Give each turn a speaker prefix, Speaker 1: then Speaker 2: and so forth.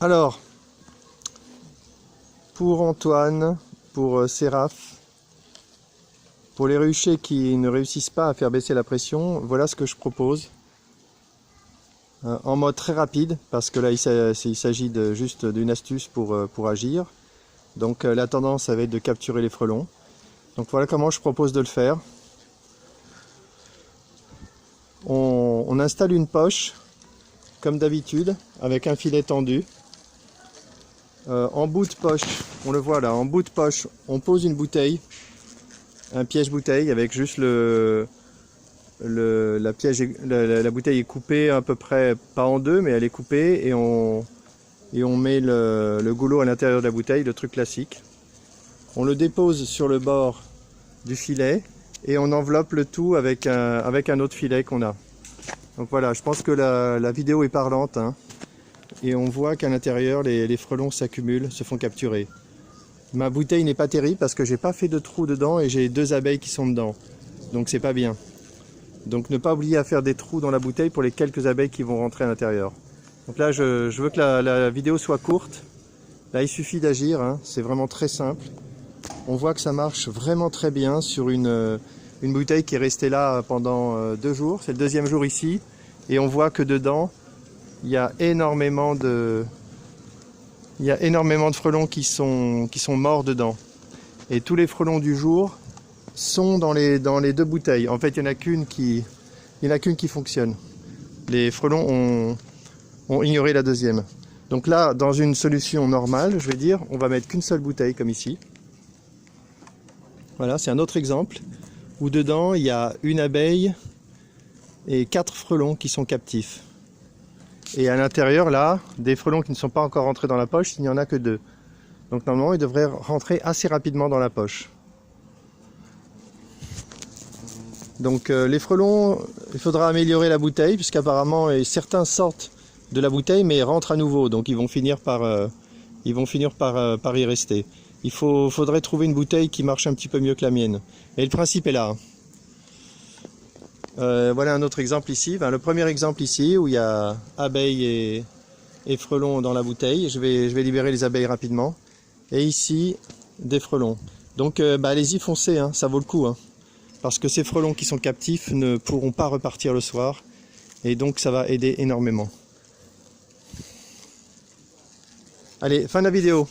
Speaker 1: Alors, pour Antoine, pour Séraph, pour les ruchers qui ne réussissent pas à faire baisser la pression, voilà ce que je propose. En mode très rapide, parce que là il s'agit juste d'une astuce pour agir. Donc la tendance ça va être de capturer les frelons. Donc voilà comment je propose de le faire. On installe une poche, comme d'habitude, avec un filet tendu. En bout de poche, on le voit là, en bout de poche, on pose une bouteille, un piège bouteille avec juste la bouteille est coupée à peu près, pas en deux, mais elle est coupée et on met le goulot à l'intérieur de la bouteille, le truc classique. On le dépose sur le bord du filet et on enveloppe le tout avec un autre filet qu'on a. Donc voilà, je pense que la vidéo est parlante, hein, et on voit qu'à l'intérieur les frelons s'accumulent, se font capturer. Ma bouteille n'est pas terrible parce que j'ai pas fait de trou dedans et j'ai 2 abeilles qui sont dedans, donc c'est pas bien. Donc ne pas oublier à faire des trous dans la bouteille pour les quelques abeilles qui vont rentrer à l'intérieur. Donc là je veux que la vidéo soit courte. Là il suffit d'agir, hein. C'est vraiment très simple. On voit que ça marche vraiment très bien sur une bouteille qui est restée là pendant 2 jours. C'est le 2e jour ici. Et on voit que dedans il y a énormément de frelons qui sont morts dedans. Et tous les frelons du jour sont dans les 2 bouteilles. En fait, il n'y en a qu'une qui fonctionne. Les frelons ont ignoré la 2e. Donc là, dans une solution normale, je vais dire, on va mettre qu'une seule bouteille, comme ici. Voilà, c'est un autre exemple, où dedans, il y a une abeille et 4 frelons qui sont captifs. Et à l'intérieur, là, des frelons qui ne sont pas encore rentrés dans la poche, il n'y en a que 2. Donc normalement, ils devraient rentrer assez rapidement dans la poche. Donc les frelons, il faudra améliorer la bouteille, puisqu'apparemment certains sortent de la bouteille, mais rentrent à nouveau. Donc ils vont finir par y rester. Faudrait trouver une bouteille qui marche un petit peu mieux que la mienne. Et le principe est là. Voilà un autre exemple ici. Le premier exemple ici, où il y a abeilles et frelons dans la bouteille. Je vais libérer les abeilles rapidement. Et ici, des frelons. Donc allez-y, foncez, hein, ça vaut le coup. Hein. Parce que ces frelons qui sont captifs ne pourront pas repartir le soir. Et donc ça va aider énormément. Allez, fin de la vidéo.